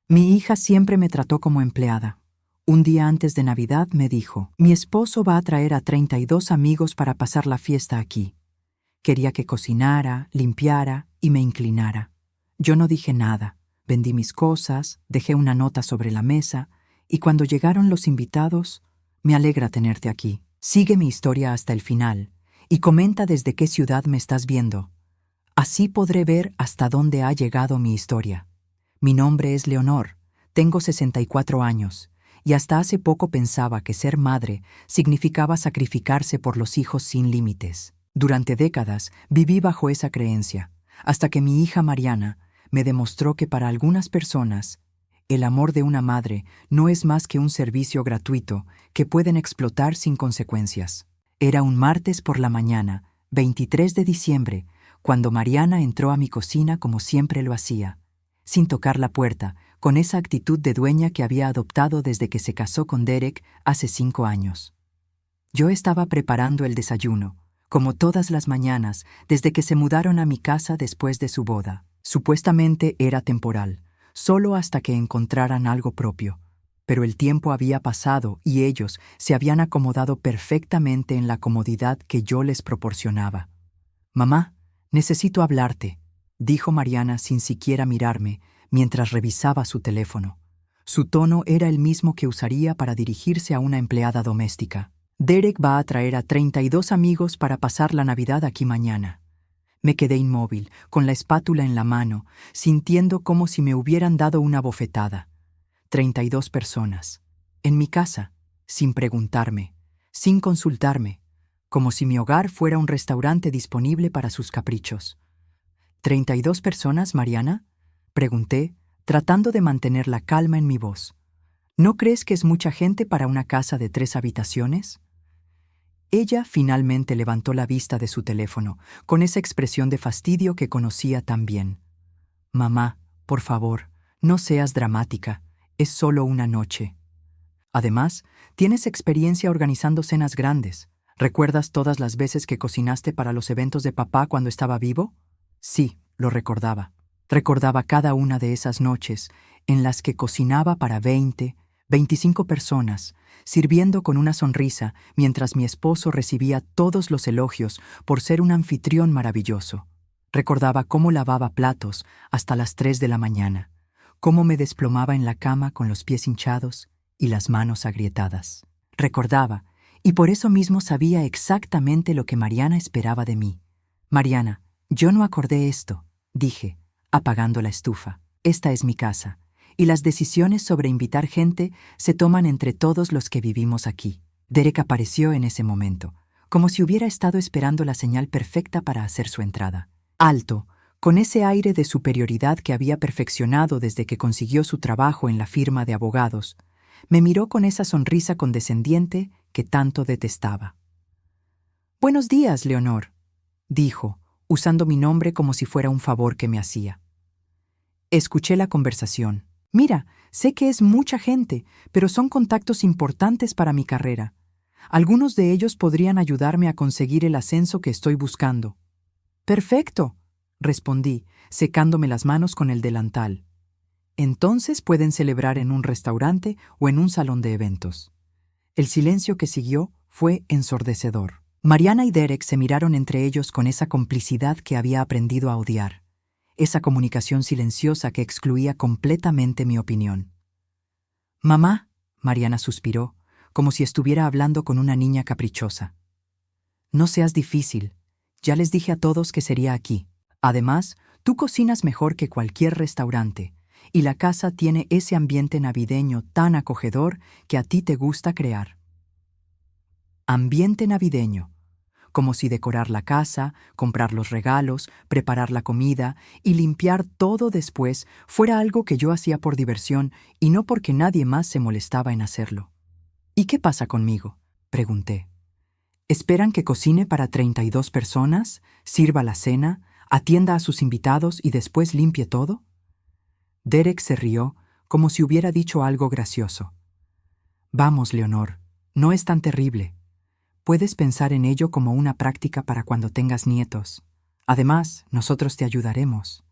Mi hija siempre me trató como empleada. Un día antes de Navidad me dijo, mi esposo va a traer a 32 amigos para pasar la fiesta aquí. Quería que cocinara, limpiara y me inclinara. Yo no dije nada. Vendí mis cosas, dejé una nota sobre la mesa, y cuando llegaron los invitados, me alegra tenerte aquí. Sigue mi historia hasta el final, y comenta desde qué ciudad me estás viendo. Así podré ver hasta dónde ha llegado mi historia. Mi nombre es Leonor, tengo 64 años, y hasta hace poco pensaba que ser madre significaba sacrificarse por los hijos sin límites. Durante décadas viví bajo esa creencia, hasta que mi hija Mariana me demostró que para algunas personas, el amor de una madre no es más que un servicio gratuito que pueden explotar sin consecuencias. Era un martes por la mañana, 23 de diciembre, cuando Mariana entró a mi cocina como siempre lo hacía, sin tocar la puerta, con esa actitud de dueña que había adoptado desde que se casó con Derek hace 5 años. Yo estaba preparando el desayuno, como todas las mañanas, desde que se mudaron a mi casa después de su boda. Supuestamente era temporal, solo hasta que encontraran algo propio. Pero el tiempo había pasado y ellos se habían acomodado perfectamente en la comodidad que yo les proporcionaba. «Mamá, necesito hablarte», dijo Mariana sin siquiera mirarme mientras revisaba su teléfono. Su tono era el mismo que usaría para dirigirse a una empleada doméstica. «Derek va a traer a 32 amigos para pasar la Navidad aquí mañana». Me quedé inmóvil, con la espátula en la mano, sintiendo como si me hubieran dado una bofetada. 32 personas. En mi casa, sin preguntarme, sin consultarme, como si mi hogar fuera un restaurante disponible para sus caprichos. ¿32 personas, Mariana?, pregunté, tratando de mantener la calma en mi voz. ¿No crees que es mucha gente para una casa de 3 habitaciones? Ella finalmente levantó la vista de su teléfono, con esa expresión de fastidio que conocía tan bien. «Mamá, por favor, no seas dramática. Es solo una noche. Además, tienes experiencia organizando cenas grandes. ¿Recuerdas todas las veces que cocinaste para los eventos de papá cuando estaba vivo?» Sí, lo recordaba. Recordaba cada una de esas noches en las que cocinaba para 20, 25 personas, sirviendo con una sonrisa mientras mi esposo recibía todos los elogios por ser un anfitrión maravilloso. Recordaba cómo lavaba platos hasta las 3 de la mañana, cómo me desplomaba en la cama con los pies hinchados y las manos agrietadas. Recordaba, y por eso mismo sabía exactamente lo que Mariana esperaba de mí. «Mariana, yo no acordé esto», dije, apagando la estufa. «Esta es mi casa, y las decisiones sobre invitar gente se toman entre todos los que vivimos aquí». Derek apareció en ese momento, como si hubiera estado esperando la señal perfecta para hacer su entrada. Alto, con ese aire de superioridad que había perfeccionado desde que consiguió su trabajo en la firma de abogados, me miró con esa sonrisa condescendiente que tanto detestaba. «Buenos días, Leonor», dijo, usando mi nombre como si fuera un favor que me hacía. Escuché la conversación. «Mira, sé que es mucha gente, pero son contactos importantes para mi carrera. Algunos de ellos podrían ayudarme a conseguir el ascenso que estoy buscando». «Perfecto», respondí, secándome las manos con el delantal. «Entonces pueden celebrar en un restaurante o en un salón de eventos». El silencio que siguió fue ensordecedor. Mariana y Derek se miraron entre ellos con esa complicidad que había aprendido a odiar, esa comunicación silenciosa que excluía completamente mi opinión. «Mamá», Mariana suspiró, como si estuviera hablando con una niña caprichosa. «No seas difícil. Ya les dije a todos que sería aquí. Además, tú cocinas mejor que cualquier restaurante, y la casa tiene ese ambiente navideño tan acogedor que a ti te gusta crear». Ambiente navideño. Como si decorar la casa, comprar los regalos, preparar la comida y limpiar todo después fuera algo que yo hacía por diversión y no porque nadie más se molestaba en hacerlo. «¿Y qué pasa conmigo?», pregunté. «¿Esperan que cocine para 32 personas, sirva la cena, atienda a sus invitados y después limpie todo?» Derek se rió como si hubiera dicho algo gracioso. «Vamos, Leonor, no es tan terrible. Puedes pensar en ello como una práctica para cuando tengas nietos. Además, nosotros te ayudaremos».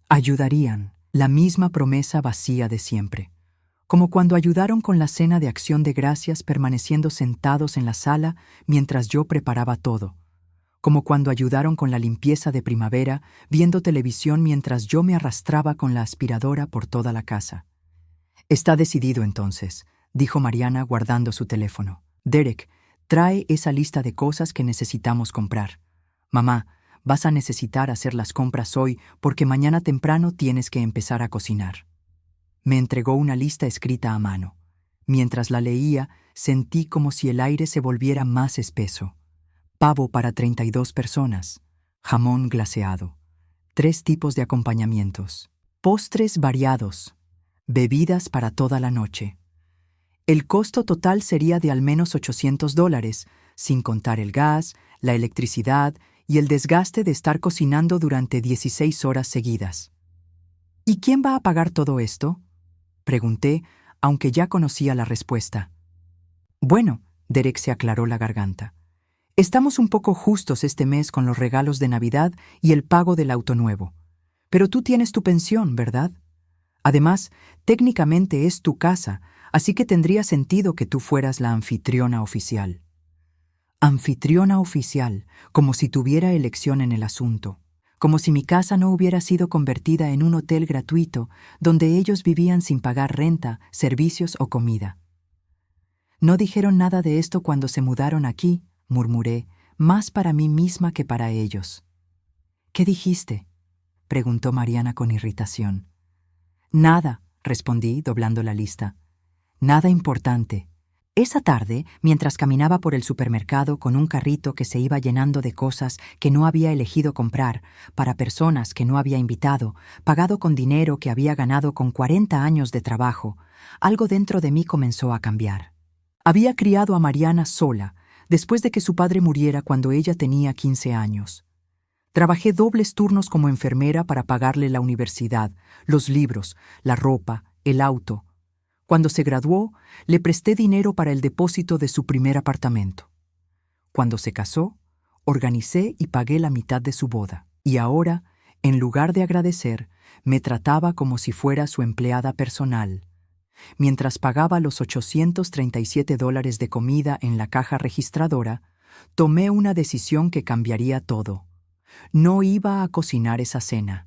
Ayudarían. La misma promesa vacía de siempre. Como cuando ayudaron con la cena de acción de gracias permaneciendo sentados en la sala mientras yo preparaba todo. Como cuando ayudaron con la limpieza de primavera viendo televisión mientras yo me arrastraba con la aspiradora por toda la casa. Está decidido entonces, dijo Mariana guardando su teléfono. Derek, trae esa lista de cosas que necesitamos comprar. Mamá, vas a necesitar hacer las compras hoy porque mañana temprano tienes que empezar a cocinar. Me entregó una lista escrita a mano. Mientras la leía, sentí como si el aire se volviera más espeso. Pavo para 32 personas, jamón glaseado, 3 tipos de acompañamientos, postres variados, bebidas para toda la noche. El costo total sería de al menos $800, sin contar el gas, la electricidad y el desgaste de estar cocinando durante 16 horas seguidas. ¿Y quién va a pagar todo esto?, pregunté, aunque ya conocía la respuesta. Bueno, Derek se aclaró la garganta. Estamos un poco justos este mes con los regalos de Navidad y el pago del auto nuevo. Pero tú tienes tu pensión, ¿verdad? Además, técnicamente es tu casa, así que tendría sentido que tú fueras la anfitriona oficial. Anfitriona oficial, como si tuviera elección en el asunto. Como si mi casa no hubiera sido convertida en un hotel gratuito donde ellos vivían sin pagar renta, servicios o comida. No dijeron nada de esto cuando se mudaron aquí, murmuré, más para mí misma que para ellos. ¿Qué dijiste?, preguntó Mariana con irritación. Nada, respondí, doblando la lista. Nada importante. Esa tarde, mientras caminaba por el supermercado con un carrito que se iba llenando de cosas que no había elegido comprar, para personas que no había invitado, pagado con dinero que había ganado con 40 años de trabajo, algo dentro de mí comenzó a cambiar. Había criado a Mariana sola, después de que su padre muriera cuando ella tenía 15 años. Trabajé dobles turnos como enfermera para pagarle la universidad, los libros, la ropa, el auto. Cuando se graduó, le presté dinero para el depósito de su primer apartamento. Cuando se casó, organicé y pagué la mitad de su boda. Y ahora, en lugar de agradecer, me trataba como si fuera su empleada personal. Mientras pagaba los $837 de comida en la caja registradora, tomé una decisión que cambiaría todo. No iba a cocinar esa cena.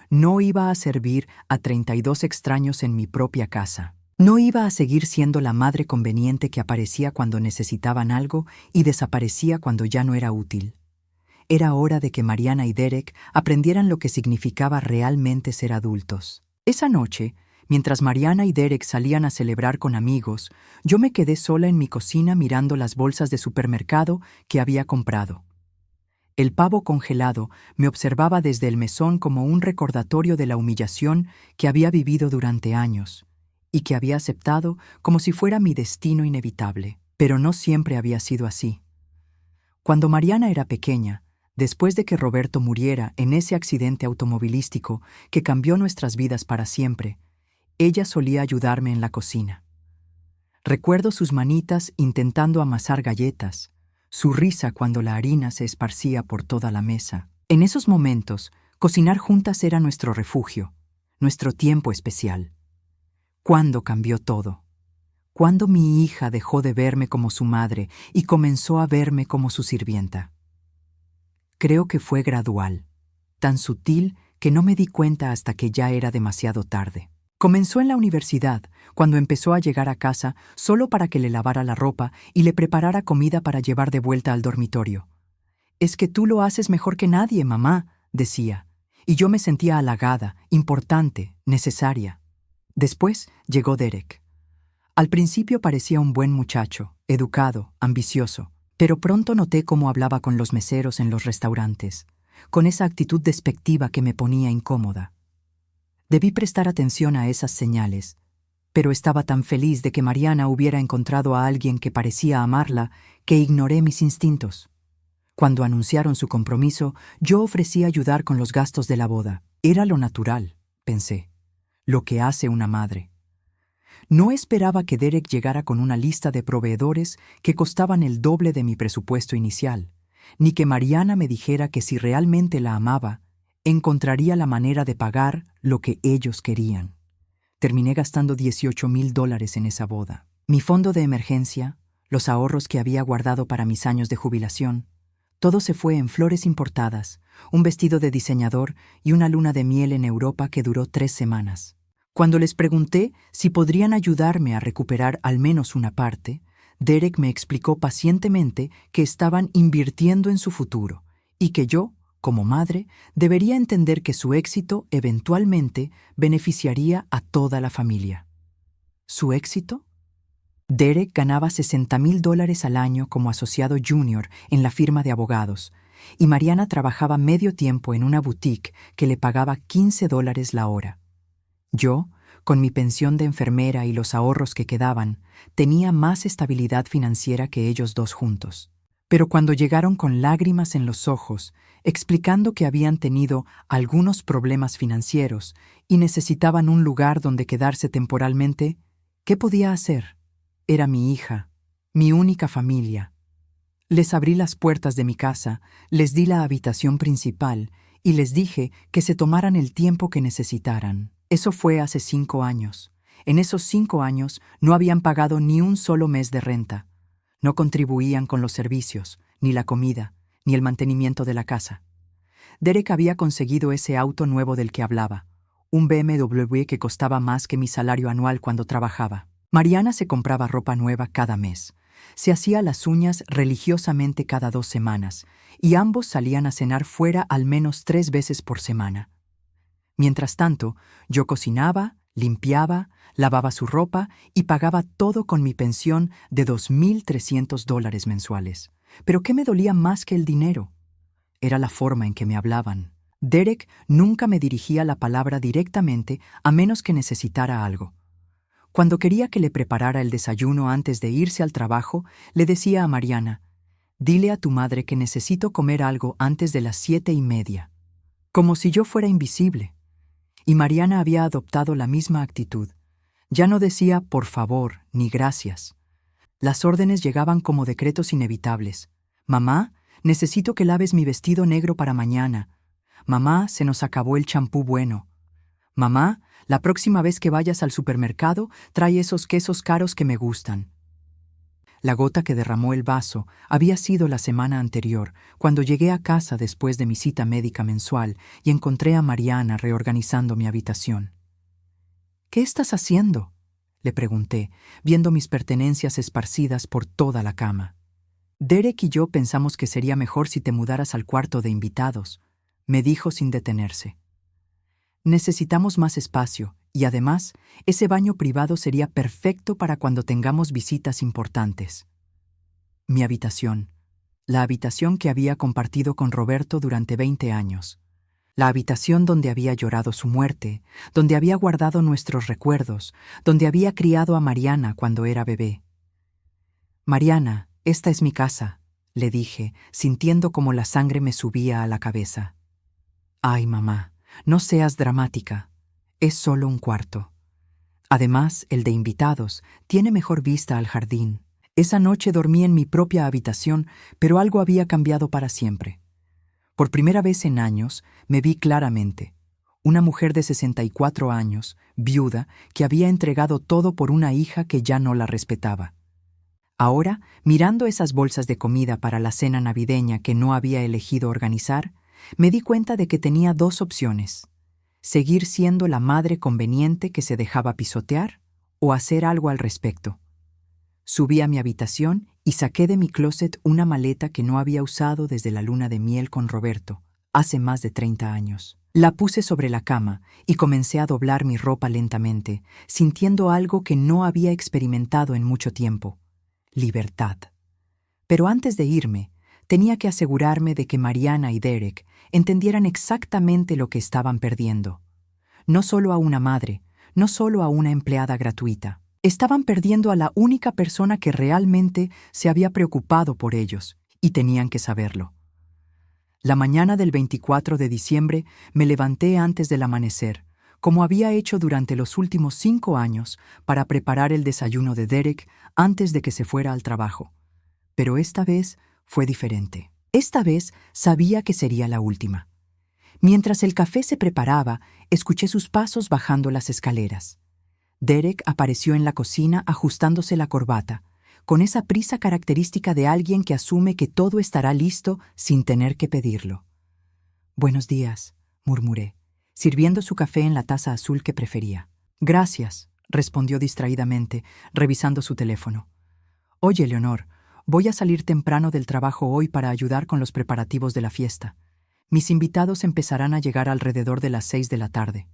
No iba a servir a 32 extraños en mi propia casa. No iba a seguir siendo la madre conveniente que aparecía cuando necesitaban algo y desaparecía cuando ya no era útil. Era hora de que Mariana y Derek aprendieran lo que significaba realmente ser adultos. Esa noche, mientras Mariana y Derek salían a celebrar con amigos, yo me quedé sola en mi cocina mirando las bolsas de supermercado que había comprado. El pavo congelado me observaba desde el mesón como un recordatorio de la humillación que había vivido durante años y que había aceptado como si fuera mi destino inevitable. Pero no siempre había sido así. Cuando Mariana era pequeña, después de que Roberto muriera en ese accidente automovilístico que cambió nuestras vidas para siempre, ella solía ayudarme en la cocina. Recuerdo sus manitas intentando amasar galletas, su risa cuando la harina se esparcía por toda la mesa. En esos momentos, cocinar juntas era nuestro refugio, nuestro tiempo especial. ¿Cuándo cambió todo? ¿Cuándo mi hija dejó de verme como su madre y comenzó a verme como su sirvienta? Creo que fue gradual, tan sutil que no me di cuenta hasta que ya era demasiado tarde. Comenzó en la universidad, cuando empezó a llegar a casa solo para que le lavara la ropa y le preparara comida para llevar de vuelta al dormitorio. «Es que tú lo haces mejor que nadie, mamá», decía, y yo me sentía halagada, importante, necesaria. Después llegó Derek. Al principio parecía un buen muchacho, educado, ambicioso, pero pronto noté cómo hablaba con los meseros en los restaurantes, con esa actitud despectiva que me ponía incómoda. Debí prestar atención a esas señales, pero estaba tan feliz de que Mariana hubiera encontrado a alguien que parecía amarla que ignoré mis instintos. Cuando anunciaron su compromiso, yo ofrecí ayudar con los gastos de la boda. Era lo natural, pensé, lo que hace una madre. No esperaba que Derek llegara con una lista de proveedores que costaban el doble de mi presupuesto inicial, ni que Mariana me dijera que si realmente la amaba, Encontraría la manera de pagar lo que ellos querían. Terminé gastando $18,000 en esa boda. Mi fondo de emergencia, los ahorros que había guardado para mis años de jubilación, todo se fue en flores importadas, un vestido de diseñador y una luna de miel en Europa que duró 3 semanas. Cuando les pregunté si podrían ayudarme a recuperar al menos una parte, Derek me explicó pacientemente que estaban invirtiendo en su futuro y que yo, como madre, debería entender que su éxito eventualmente beneficiaría a toda la familia. ¿Su éxito? Derek ganaba $60,000 al año como asociado junior en la firma de abogados, y Mariana trabajaba medio tiempo en una boutique que le pagaba $15 la hora. Yo, con mi pensión de enfermera y los ahorros que quedaban, tenía más estabilidad financiera que ellos dos juntos. Pero cuando llegaron con lágrimas en los ojos, explicando que habían tenido algunos problemas financieros y necesitaban un lugar donde quedarse temporalmente, ¿qué podía hacer? Era mi hija, mi única familia. Les abrí las puertas de mi casa, les di la habitación principal y les dije que se tomaran el tiempo que necesitaran. Eso fue hace 5 años. En esos 5 años no habían pagado ni un solo mes de renta. No contribuían con los servicios, ni la comida, ni el mantenimiento de la casa. Derek había conseguido ese auto nuevo del que hablaba, un BMW que costaba más que mi salario anual cuando trabajaba. Mariana se compraba ropa nueva cada mes. Se hacía las uñas religiosamente cada 2 semanas, y ambos salían a cenar fuera al menos 3 veces por semana. Mientras tanto, yo cocinaba, limpiaba, lavaba su ropa y pagaba todo con mi pensión de $2,300 mensuales. ¿Pero qué me dolía más que el dinero? Era la forma en que me hablaban. Derek nunca me dirigía la palabra directamente a menos que necesitara algo. Cuando quería que le preparara el desayuno antes de irse al trabajo, le decía a Mariana, «Dile a tu madre que necesito comer algo antes de las 7:30», como si yo fuera invisible. Y Mariana había adoptado la misma actitud. Ya no decía «por favor» ni «gracias». Las órdenes llegaban como decretos inevitables. «Mamá, necesito que laves mi vestido negro para mañana». «Mamá, se nos acabó el champú bueno». «Mamá, la próxima vez que vayas al supermercado, trae esos quesos caros que me gustan». La gota que derramó el vaso había sido la semana anterior, cuando llegué a casa después de mi cita médica mensual y encontré a Mariana reorganizando mi habitación. «¿Qué estás haciendo?», le pregunté, viendo mis pertenencias esparcidas por toda la cama. «Derek y yo pensamos que sería mejor si te mudaras al cuarto de invitados», me dijo sin detenerse. «Necesitamos más espacio y además, ese baño privado sería perfecto para cuando tengamos visitas importantes». Mi habitación, la habitación que había compartido con Roberto durante 20 años, la habitación donde había llorado su muerte, donde había guardado nuestros recuerdos, donde había criado a Mariana cuando era bebé. «Mariana, esta es mi casa», le dije, sintiendo como la sangre me subía a la cabeza. «Ay, mamá, no seas dramática. Es solo un cuarto. Además, el de invitados tiene mejor vista al jardín. Esa noche dormí en mi propia habitación, pero algo había cambiado para siempre. Por primera vez en años, me vi claramente. Una mujer de 64 años, viuda, que había entregado todo por una hija que ya no la respetaba. Ahora, mirando esas bolsas de comida para la cena navideña que no había elegido organizar, me di cuenta de que tenía 2 opciones: seguir siendo la madre conveniente que se dejaba pisotear o hacer algo al respecto. Subí a mi habitación y saqué de mi closet una maleta que no había usado desde la luna de miel con Roberto, hace más de 30 años. La puse sobre la cama y comencé a doblar mi ropa lentamente, sintiendo algo que no había experimentado en mucho tiempo: libertad. Pero antes de irme, tenía que asegurarme de que Mariana y Derek entendieran exactamente lo que estaban perdiendo. No solo a una madre, no solo a una empleada gratuita. Estaban perdiendo a la única persona que realmente se había preocupado por ellos, y tenían que saberlo. La mañana del 24 de diciembre me levanté antes del amanecer, como había hecho durante los últimos 5 años, para preparar el desayuno de Derek antes de que se fuera al trabajo. Pero esta vez fue diferente. Esta vez sabía que sería la última. Mientras el café se preparaba, escuché sus pasos bajando las escaleras. Derek apareció en la cocina ajustándose la corbata, con esa prisa característica de alguien que asume que todo estará listo sin tener que pedirlo. «Buenos días», murmuré, sirviendo su café en la taza azul que prefería. «Gracias», respondió distraídamente, revisando su teléfono. «Oye, Leonor, voy a salir temprano del trabajo hoy para ayudar con los preparativos de la fiesta. Mis invitados empezarán a llegar alrededor de las 6 de la tarde».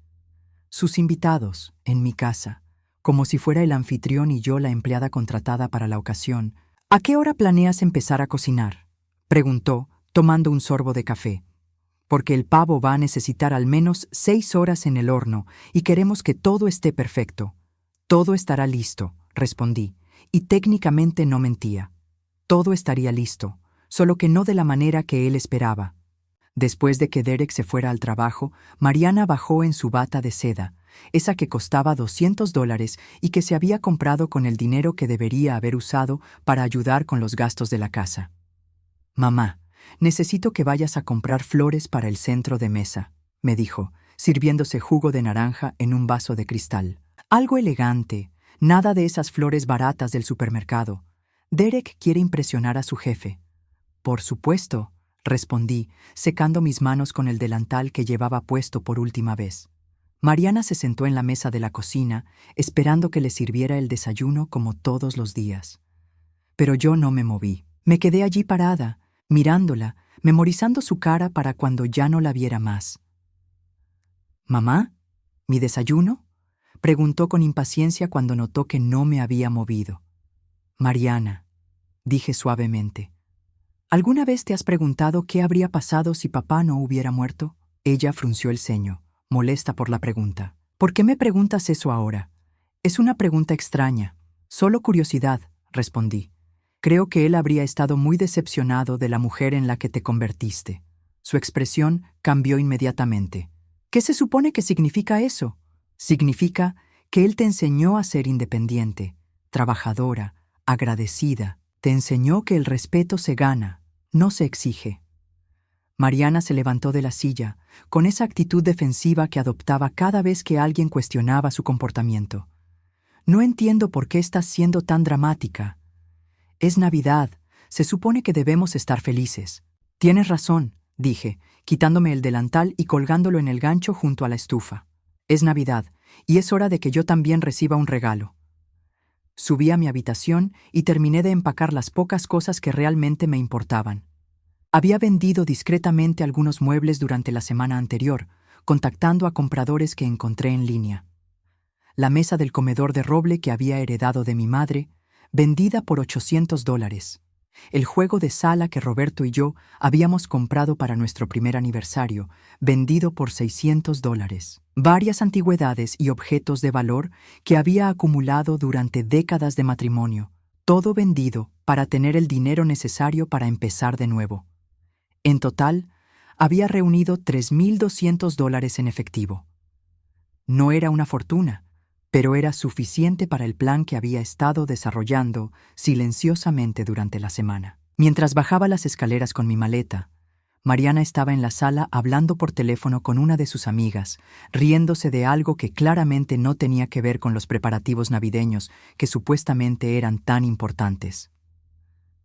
Sus invitados, en mi casa, como si fuera el anfitrión y yo la empleada contratada para la ocasión. «¿A qué hora planeas empezar a cocinar?», preguntó, tomando un sorbo de café. «Porque el pavo va a necesitar al menos 6 horas en el horno y queremos que todo esté perfecto». «Todo estará listo», respondí, y técnicamente no mentía. Todo estaría listo, solo que no de la manera que él esperaba. Después de que Derek se fuera al trabajo, Mariana bajó en su bata de seda, esa que costaba $200 y que se había comprado con el dinero que debería haber usado para ayudar con los gastos de la casa. «Mamá, necesito que vayas a comprar flores para el centro de mesa», me dijo, sirviéndose jugo de naranja en un vaso de cristal. «Algo elegante, nada de esas flores baratas del supermercado. Derek quiere impresionar a su jefe». «Por supuesto», respondí, secando mis manos con el delantal que llevaba puesto por última vez. Mariana se sentó en la mesa de la cocina, esperando que le sirviera el desayuno como todos los días. Pero yo no me moví. Me quedé allí parada, mirándola, memorizando su cara para cuando ya no la viera más. «¿Mamá? ¿Mi desayuno?», preguntó con impaciencia cuando notó que no me había movido. «Mariana», dije suavemente, ¿alguna vez te has preguntado qué habría pasado si papá no hubiera muerto? Ella frunció el ceño, molesta por la pregunta. «¿Por qué me preguntas eso ahora?» «Es una pregunta extraña. Solo curiosidad», respondí. «Creo que él habría estado muy decepcionado de la mujer en la que te convertiste». Su expresión cambió inmediatamente. «¿Qué se supone que significa eso?» «Significa que él te enseñó a ser independiente, trabajadora, agradecida. Te enseñó que el respeto se gana, no se exige». Mariana se levantó de la silla, con esa actitud defensiva que adoptaba cada vez que alguien cuestionaba su comportamiento. «No entiendo por qué estás siendo tan dramática. Es Navidad, se supone que debemos estar felices». «Tienes razón», dije, quitándome el delantal y colgándolo en el gancho junto a la estufa. «Es Navidad, y es hora de que yo también reciba un regalo». Subí a mi habitación y terminé de empacar las pocas cosas que realmente me importaban. Había vendido discretamente algunos muebles durante la semana anterior, contactando a compradores que encontré en línea. La mesa del comedor de roble que había heredado de mi madre, vendida por $800. El juego de sala que Roberto y yo habíamos comprado para nuestro primer aniversario, vendido por $600. Varias antigüedades y objetos de valor que había acumulado durante décadas de matrimonio, todo vendido para tener el dinero necesario para empezar de nuevo. En total, había reunido $3,200 en efectivo. No era una fortuna, pero era suficiente para el plan que había estado desarrollando silenciosamente durante la semana. Mientras bajaba las escaleras con mi maleta, Mariana estaba en la sala hablando por teléfono con una de sus amigas, riéndose de algo que claramente no tenía que ver con los preparativos navideños que supuestamente eran tan importantes.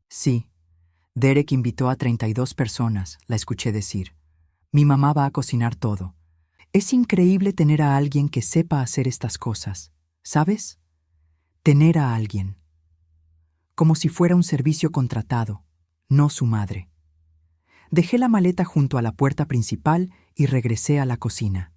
«Sí, Derek invitó a 32 personas», la escuché decir. «Mi mamá va a cocinar todo. Es increíble tener a alguien que sepa hacer estas cosas, ¿sabes? Tener a alguien. Como si fuera un servicio contratado, no su madre». Dejé la maleta junto a la puerta principal y regresé a la cocina.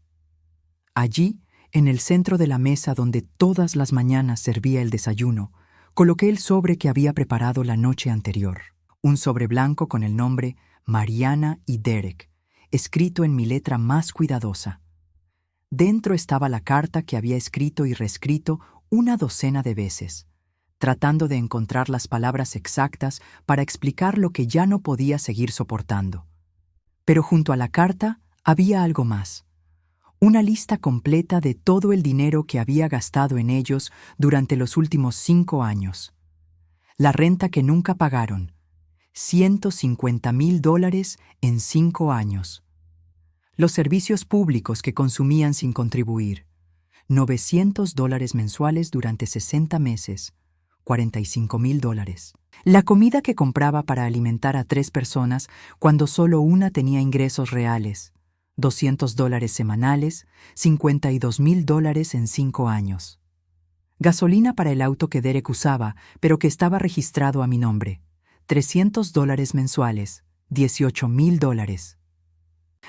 Allí, en el centro de la mesa donde todas las mañanas servía el desayuno, coloqué el sobre que había preparado la noche anterior. Un sobre blanco con el nombre Mariana y Derek, escrito en mi letra más cuidadosa. Dentro estaba la carta que había escrito y reescrito una docena de veces, tratando de encontrar las palabras exactas para explicar lo que ya no podía seguir soportando. Pero junto a la carta había algo más. Una lista completa de todo el dinero que había gastado en ellos durante los últimos 5 años. La renta que nunca pagaron, $150,000 en 5 años. Los servicios públicos que consumían sin contribuir. $900 mensuales durante 60 meses. $45,000. La comida que compraba para alimentar a 3 personas cuando solo una tenía ingresos reales. $200 semanales, $52,000 en 5 años. Gasolina para el auto que Derek usaba, pero que estaba registrado a mi nombre. $300 mensuales, $18,000.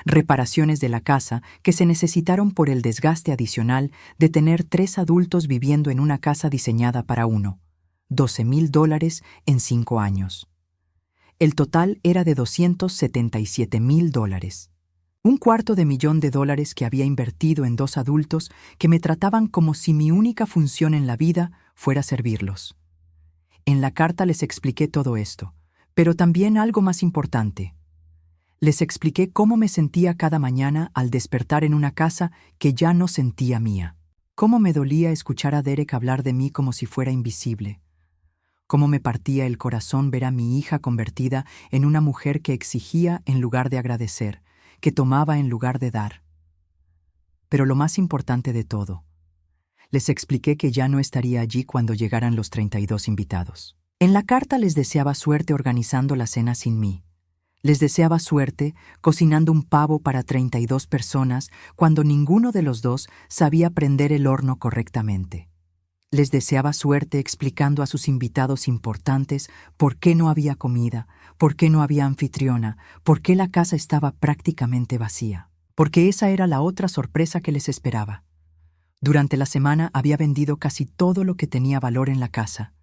Reparaciones de la casa que se necesitaron por el desgaste adicional de tener 3 adultos viviendo en una casa diseñada para uno. $12,000 en 5 años. El total era de $277,000. $250,000 que había invertido en 2 adultos que me trataban como si mi única función en la vida fuera servirlos. En la carta les expliqué todo esto, pero también algo más importante. Les expliqué cómo me sentía cada mañana al despertar en una casa que ya no sentía mía. Cómo me dolía escuchar a Derek hablar de mí como si fuera invisible. Cómo me partía el corazón ver a mi hija convertida en una mujer que exigía en lugar de agradecer, que tomaba en lugar de dar. Pero lo más importante de todo, les expliqué que ya no estaría allí cuando llegaran los 32 invitados. En la carta les deseaba suerte organizando la cena sin mí. Les deseaba suerte cocinando un pavo para 32 personas cuando ninguno de los dos sabía prender el horno correctamente. Les deseaba suerte explicando a sus invitados importantes por qué no había comida, por qué no había anfitriona, por qué la casa estaba prácticamente vacía. Porque esa era la otra sorpresa que les esperaba. Durante la semana había vendido casi todo lo que tenía valor en la casa.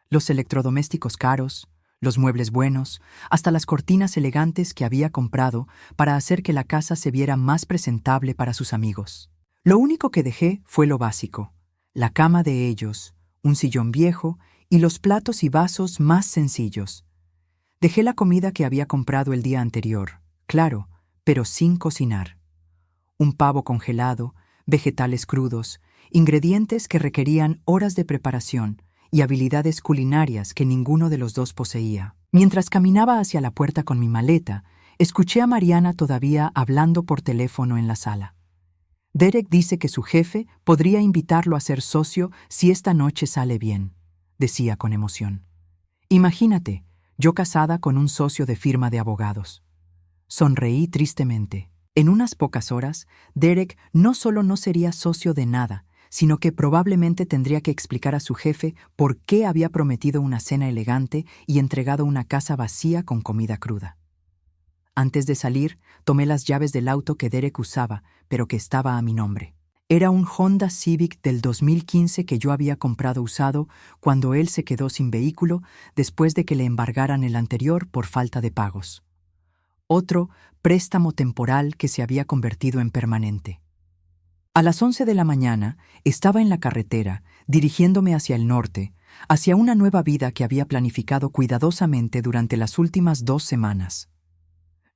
Los electrodomésticos caros, los muebles buenos, hasta las cortinas elegantes que había comprado para hacer que la casa se viera más presentable para sus amigos. Lo único que dejé fue lo básico, la cama de ellos, un sillón viejo y los platos y vasos más sencillos. Dejé la comida que había comprado el día anterior, claro, pero sin cocinar. Un pavo congelado, vegetales crudos, ingredientes que requerían horas de preparación y habilidades culinarias que ninguno de los dos poseía. Mientras caminaba hacia la puerta con mi maleta, escuché a Mariana todavía hablando por teléfono en la sala. Derek dice que su jefe podría invitarlo a ser socio si esta noche sale bien, decía con emoción. Imagínate, yo casada con un socio de firma de abogados. Sonreí tristemente. En unas pocas horas, Derek no solo no sería socio de nada, sino que probablemente tendría que explicar a su jefe por qué había prometido una cena elegante y entregado una casa vacía con comida cruda. Antes de salir, tomé las llaves del auto que Derek usaba, pero que estaba a mi nombre. Era un Honda Civic del 2015 que yo había comprado usado cuando él se quedó sin vehículo después de que le embargaran el anterior por falta de pagos. Otro préstamo temporal que se había convertido en permanente. A las 11 de la mañana estaba en la carretera, dirigiéndome hacia el norte, hacia una nueva vida que había planificado cuidadosamente durante las últimas 2 semanas.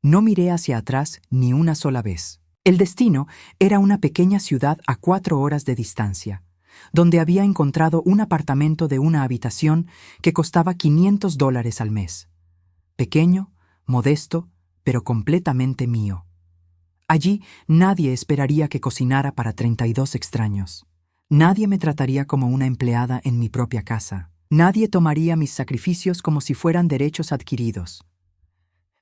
No miré hacia atrás ni una sola vez. El destino era una pequeña ciudad a 4 horas de distancia, donde había encontrado un apartamento de una habitación que costaba $500 al mes. Pequeño, modesto, pero completamente mío. Allí nadie esperaría que cocinara para 32 extraños. Nadie me trataría como una empleada en mi propia casa. Nadie tomaría mis sacrificios como si fueran derechos adquiridos.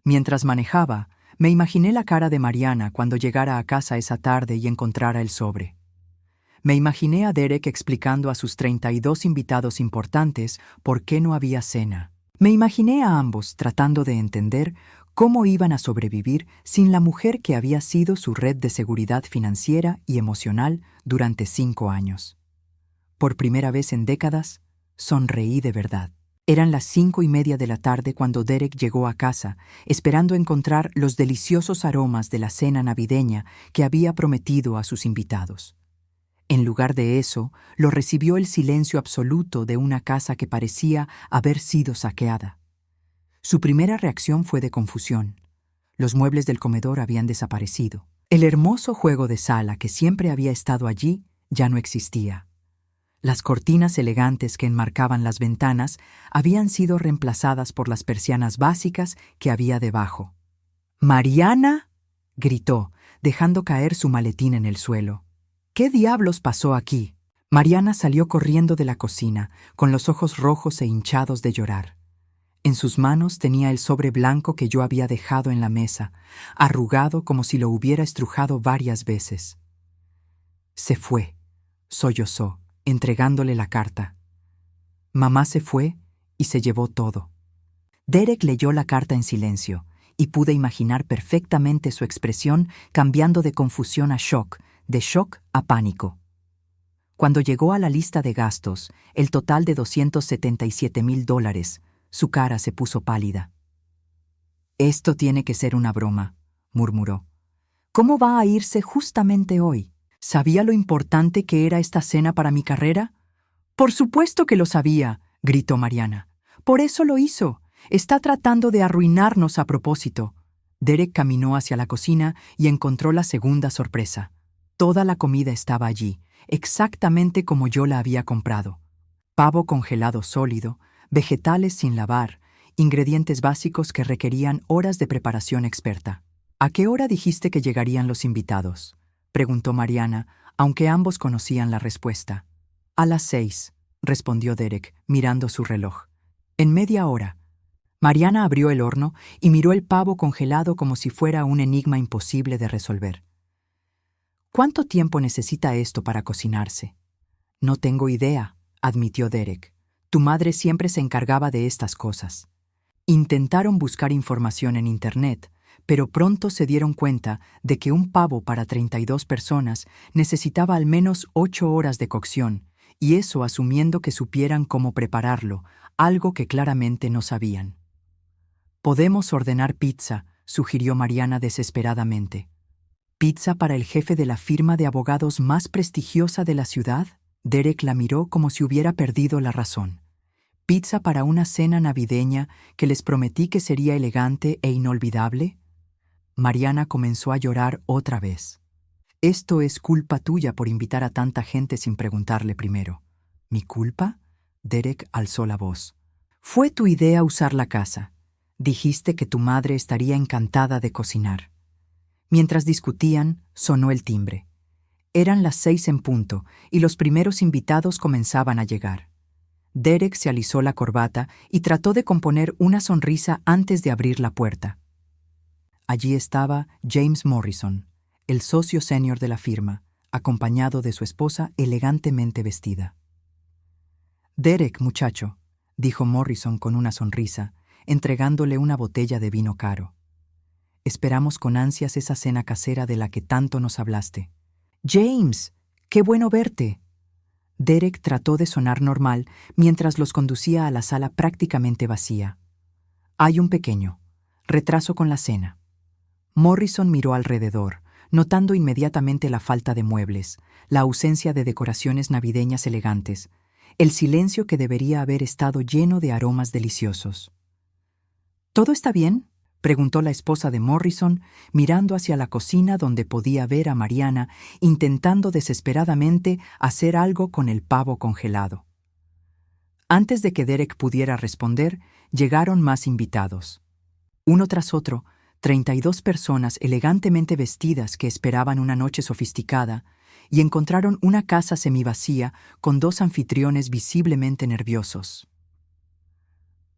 Mientras manejaba, me imaginé la cara de Mariana cuando llegara a casa esa tarde y encontrara el sobre. Me imaginé a Derek explicando a sus 32 invitados importantes por qué no había cena. Me imaginé a ambos tratando de entender cómo iban a sobrevivir sin la mujer que había sido su red de seguridad financiera y emocional durante 5 años. Por primera vez en décadas, sonreí de verdad. Eran las 5:30 de la tarde cuando Derek llegó a casa, esperando encontrar los deliciosos aromas de la cena navideña que había prometido a sus invitados. En lugar de eso, lo recibió el silencio absoluto de una casa que parecía haber sido saqueada. Su primera reacción fue de confusión. Los muebles del comedor habían desaparecido. El hermoso juego de sala que siempre había estado allí ya no existía. Las cortinas elegantes que enmarcaban las ventanas habían sido reemplazadas por las persianas básicas que había debajo. «¡Mariana!», gritó, dejando caer su maletín en el suelo. ¿Qué diablos pasó aquí? Mariana salió corriendo de la cocina, con los ojos rojos e hinchados de llorar. En sus manos tenía el sobre blanco que yo había dejado en la mesa, arrugado como si lo hubiera estrujado varias veces. Se fue, sollozó, entregándole la carta. Mamá se fue y se llevó todo. Derek leyó la carta en silencio, y pude imaginar perfectamente su expresión cambiando de confusión a shock, de shock a pánico. Cuando llegó a la lista de gastos, el total de $277,000, su cara se puso pálida. «Esto tiene que ser una broma», murmuró. «¿Cómo va a irse justamente hoy? ¿Sabía lo importante que era esta cena para mi carrera?» «Por supuesto que lo sabía», gritó Mariana. «Por eso lo hizo. Está tratando de arruinarnos a propósito». Derek caminó hacia la cocina y encontró la segunda sorpresa. Toda la comida estaba allí, exactamente como yo la había comprado. Pavo congelado sólido, vegetales sin lavar, ingredientes básicos que requerían horas de preparación experta. «¿A qué hora dijiste que llegarían los invitados?», preguntó Mariana, aunque ambos conocían la respuesta. «A las 6», respondió Derek, mirando su reloj. «En media hora». Mariana abrió el horno y miró el pavo congelado como si fuera un enigma imposible de resolver. «¿Cuánto tiempo necesita esto para cocinarse?» «No tengo idea», admitió Derek. «Tu madre siempre se encargaba de estas cosas». Intentaron buscar información en Internet, pero pronto se dieron cuenta de que un pavo para 32 personas necesitaba al menos 8 horas de cocción, y eso asumiendo que supieran cómo prepararlo, algo que claramente no sabían. «Podemos ordenar pizza», sugirió Mariana desesperadamente. «¿Pizza para el jefe de la firma de abogados más prestigiosa de la ciudad?» Derek la miró como si hubiera perdido la razón. «¿Pizza para una cena navideña que les prometí que sería elegante e inolvidable?» Mariana comenzó a llorar otra vez. «Esto es culpa tuya por invitar a tanta gente sin preguntarle primero». «¿Mi culpa?» Derek alzó la voz. «Fue tu idea usar la casa. Dijiste que tu madre estaría encantada de cocinar». Mientras discutían, sonó el timbre. Eran las 6 en punto y los primeros invitados comenzaban a llegar. Derek se alisó la corbata y trató de componer una sonrisa antes de abrir la puerta. Allí estaba James Morrison, el socio senior de la firma, acompañado de su esposa elegantemente vestida. «Derek, muchacho», dijo Morrison con una sonrisa, entregándole una botella de vino caro. «Esperamos con ansias esa cena casera de la que tanto nos hablaste». «James, qué bueno verte». Derek trató de sonar normal mientras los conducía a la sala prácticamente vacía. «Hay un pequeño retraso con la cena». Morrison miró alrededor, notando inmediatamente la falta de muebles, la ausencia de decoraciones navideñas elegantes, el silencio que debería haber estado lleno de aromas deliciosos. «¿Todo está bien?», preguntó la esposa de Morrison, mirando hacia la cocina donde podía ver a Mariana intentando desesperadamente hacer algo con el pavo congelado. Antes de que Derek pudiera responder, llegaron más invitados. Uno tras otro, 32 personas elegantemente vestidas que esperaban una noche sofisticada y encontraron una casa semivacía con 2 anfitriones visiblemente nerviosos.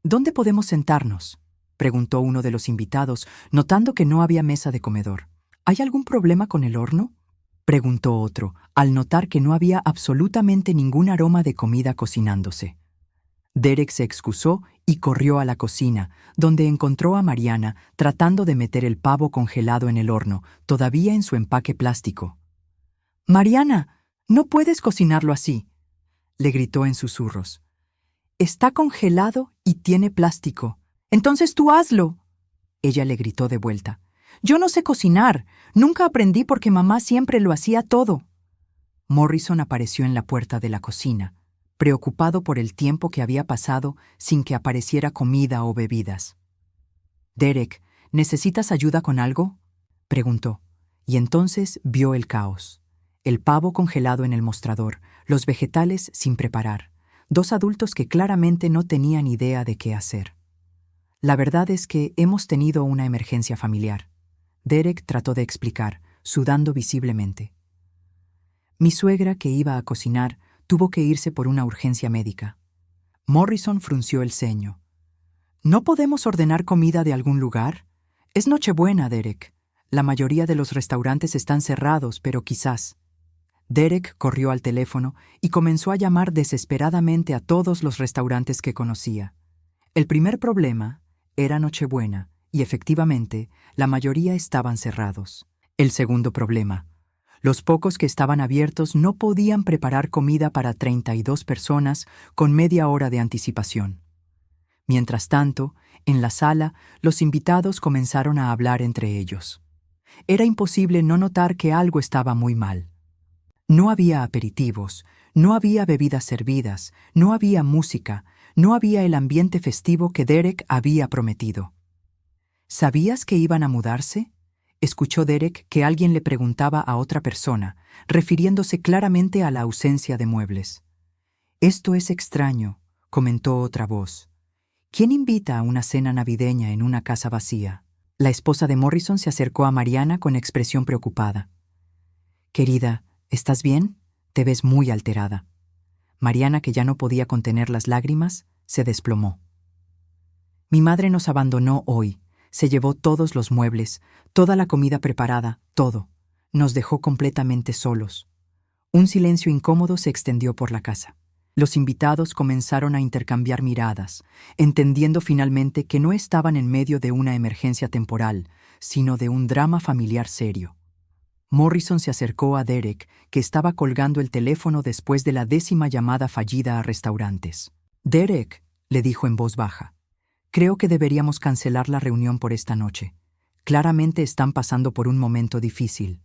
«¿Dónde podemos sentarnos?», preguntó uno de los invitados, notando que no había mesa de comedor. «¿Hay algún problema con el horno?», preguntó otro, al notar que no había absolutamente ningún aroma de comida cocinándose. Derek se excusó y corrió a la cocina, donde encontró a Mariana tratando de meter el pavo congelado en el horno, todavía en su empaque plástico. «Mariana, no puedes cocinarlo así», le gritó en susurros. «Está congelado y tiene plástico. Entonces tú hazlo». Ella le gritó de vuelta. «Yo no sé cocinar. Nunca aprendí porque mamá siempre lo hacía todo». Morrison apareció en la puerta de la cocina, preocupado por el tiempo que había pasado sin que apareciera comida o bebidas. «Derek, ¿necesitas ayuda con algo?», preguntó, y entonces vio el caos. El pavo congelado en el mostrador, los vegetales sin preparar, 2 adultos que claramente no tenían idea de qué hacer. «La verdad es que hemos tenido una emergencia familiar», Derek trató de explicar, sudando visiblemente. Mi suegra, que iba a cocinar, tuvo que irse por una urgencia médica. Morrison frunció el ceño. ¿No podemos ordenar comida de algún lugar? Es Nochebuena, Derek. La mayoría de los restaurantes están cerrados, pero quizás. Derek corrió al teléfono y comenzó a llamar desesperadamente a todos los restaurantes que conocía. El primer problema era Nochebuena, y efectivamente, la mayoría estaban cerrados. El segundo problema: los pocos que estaban abiertos no podían preparar comida para 32 personas con media hora de anticipación. Mientras tanto, en la sala, los invitados comenzaron a hablar entre ellos. Era imposible no notar que algo estaba muy mal. No había aperitivos, no había bebidas servidas, no había música, no había el ambiente festivo que Derek había prometido. ¿Sabías que iban a mudarse? Escuchó Derek que alguien le preguntaba a otra persona, refiriéndose claramente a la ausencia de muebles. Esto es extraño, comentó otra voz. ¿Quién invita a una cena navideña en una casa vacía? La esposa de Morrison se acercó a Mariana con expresión preocupada. Querida, ¿estás bien? Te ves muy alterada. Mariana, que ya no podía contener las lágrimas, se desplomó. Mi madre nos abandonó hoy. Se llevó todos los muebles, toda la comida preparada, todo. Nos dejó completamente solos. Un silencio incómodo se extendió por la casa. Los invitados comenzaron a intercambiar miradas, entendiendo finalmente que no estaban en medio de una emergencia temporal, sino de un drama familiar serio. Morrison se acercó a Derek, que estaba colgando el teléfono después de la 10ª llamada fallida a restaurantes. «Derek», le dijo en voz baja, «creo que deberíamos cancelar la reunión por esta noche. Claramente están pasando por un momento difícil».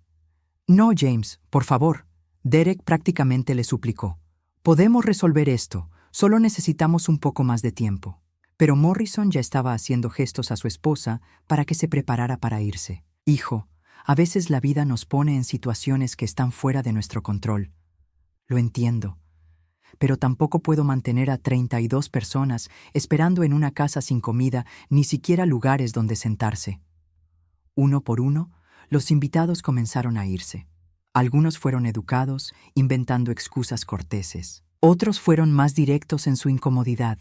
«No, James, por favor», Derek prácticamente le suplicó. «Podemos resolver esto, solo necesitamos un poco más de tiempo». Pero Morrison ya estaba haciendo gestos a su esposa para que se preparara para irse. «Hijo, a veces la vida nos pone en situaciones que están fuera de nuestro control. Lo entiendo. Pero tampoco puedo mantener a 32 personas esperando en una casa sin comida, ni siquiera lugares donde sentarse». Uno por uno, los invitados comenzaron a irse. Algunos fueron educados, inventando excusas corteses. Otros fueron más directos en su incomodidad.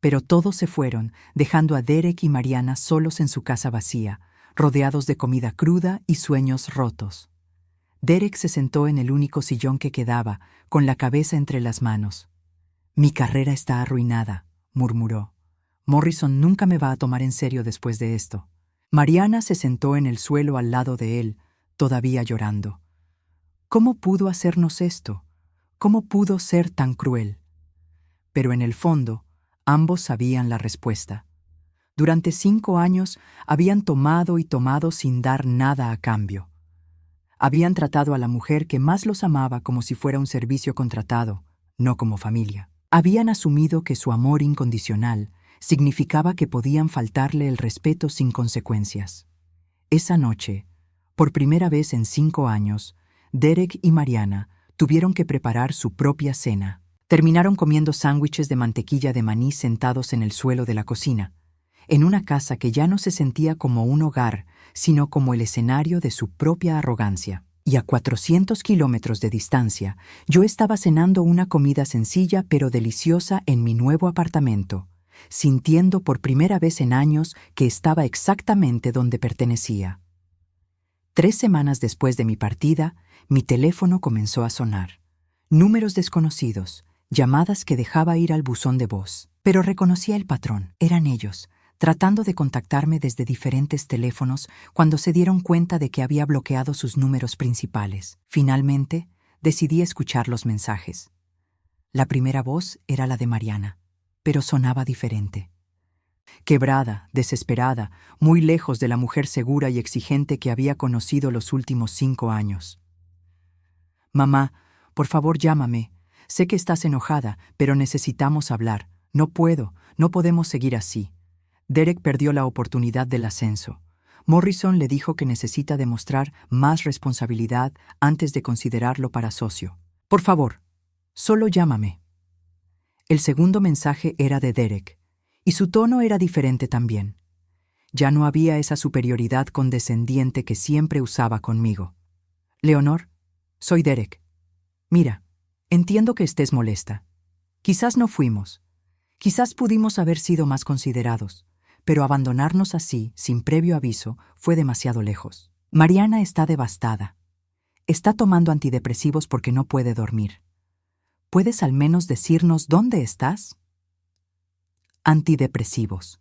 Pero todos se fueron, dejando a Derek y Mariana solos en su casa vacía, rodeados de comida cruda y sueños rotos. Derek se sentó en el único sillón que quedaba, con la cabeza entre las manos. «Mi carrera está arruinada», murmuró. «Morrison nunca me va a tomar en serio después de esto». Mariana se sentó en el suelo al lado de él, todavía llorando. ¿Cómo pudo hacernos esto? ¿Cómo pudo ser tan cruel? Pero en el fondo, ambos sabían la respuesta. Durante 5 años habían tomado y tomado sin dar nada a cambio. Habían tratado a la mujer que más los amaba como si fuera un servicio contratado, no como familia. Habían asumido que su amor incondicional significaba que podían faltarle el respeto sin consecuencias. Esa noche, por primera vez en 5 años, Derek y Mariana tuvieron que preparar su propia cena. Terminaron comiendo sándwiches de mantequilla de maní sentados en el suelo de la cocina, en una casa que ya no se sentía como un hogar, sino como el escenario de su propia arrogancia. Y a 400 kilómetros de distancia, yo estaba cenando una comida sencilla pero deliciosa en mi nuevo apartamento, sintiendo por primera vez en años que estaba exactamente donde pertenecía. 3 semanas después de mi partida, mi teléfono comenzó a sonar. Números desconocidos, llamadas que dejaba ir al buzón de voz. Pero reconocía el patrón. Eran ellos, tratando de contactarme desde diferentes teléfonos cuando se dieron cuenta de que había bloqueado sus números principales. Finalmente, decidí escuchar los mensajes. La primera voz era la de Mariana, pero sonaba diferente. Quebrada, desesperada, muy lejos de la mujer segura y exigente que había conocido los últimos 5 años. «Mamá, por favor llámame. Sé que estás enojada, pero necesitamos hablar. No podemos seguir así». Derek perdió la oportunidad del ascenso. Morrison le dijo que necesita demostrar más responsabilidad antes de considerarlo para socio. «Por favor, solo llámame». El segundo mensaje era de Derek, y su tono era diferente también. Ya no había esa superioridad condescendiente que siempre usaba conmigo. Leonor, soy Derek. Mira, entiendo que estés molesta. Quizás no fuimos. Quizás pudimos haber sido más considerados, pero abandonarnos así, sin previo aviso, fue demasiado lejos. Mariana está devastada. Está tomando antidepresivos porque no puede dormir. ¿Puedes al menos decirnos dónde estás? Antidepresivos.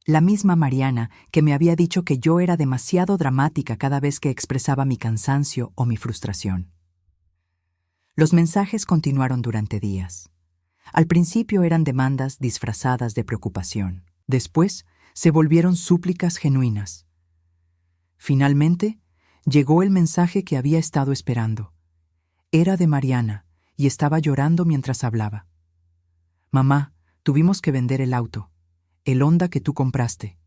La misma Mariana que me había dicho que yo era demasiado dramática cada vez que expresaba mi cansancio o mi frustración. Los mensajes continuaron durante días. Al principio eran demandas disfrazadas de preocupación. Después se volvieron súplicas genuinas. Finalmente, llegó el mensaje que había estado esperando. Era de Mariana y estaba llorando mientras hablaba. Mamá, tuvimos que vender el auto. El Honda que tú compraste.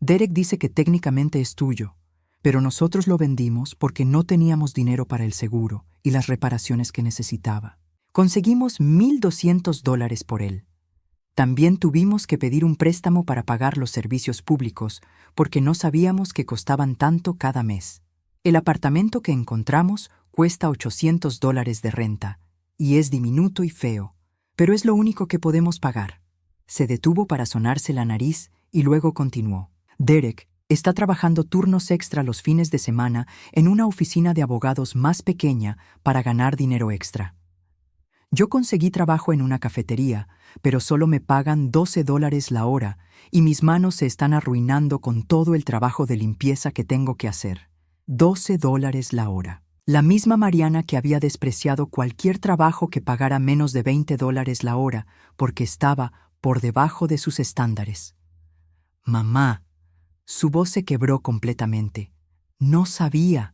Derek dice que técnicamente es tuyo, pero nosotros lo vendimos porque no teníamos dinero para el seguro y las reparaciones que necesitaba. Conseguimos $1,200 por él. También tuvimos que pedir un préstamo para pagar los servicios públicos porque no sabíamos que costaban tanto cada mes. El apartamento que encontramos cuesta $800 de renta y es diminuto y feo, pero es lo único que podemos pagar. Se detuvo para sonarse la nariz y luego continuó. Derek está trabajando turnos extra los fines de semana en una oficina de abogados más pequeña para ganar dinero extra. Yo conseguí trabajo en una cafetería, pero solo me pagan $12 la hora y mis manos se están arruinando con todo el trabajo de limpieza que tengo que hacer. $12 la hora. La misma Mariana que había despreciado cualquier trabajo que pagara menos de $20 la hora porque estaba por debajo de sus estándares. Mamá, su voz se quebró completamente. No sabía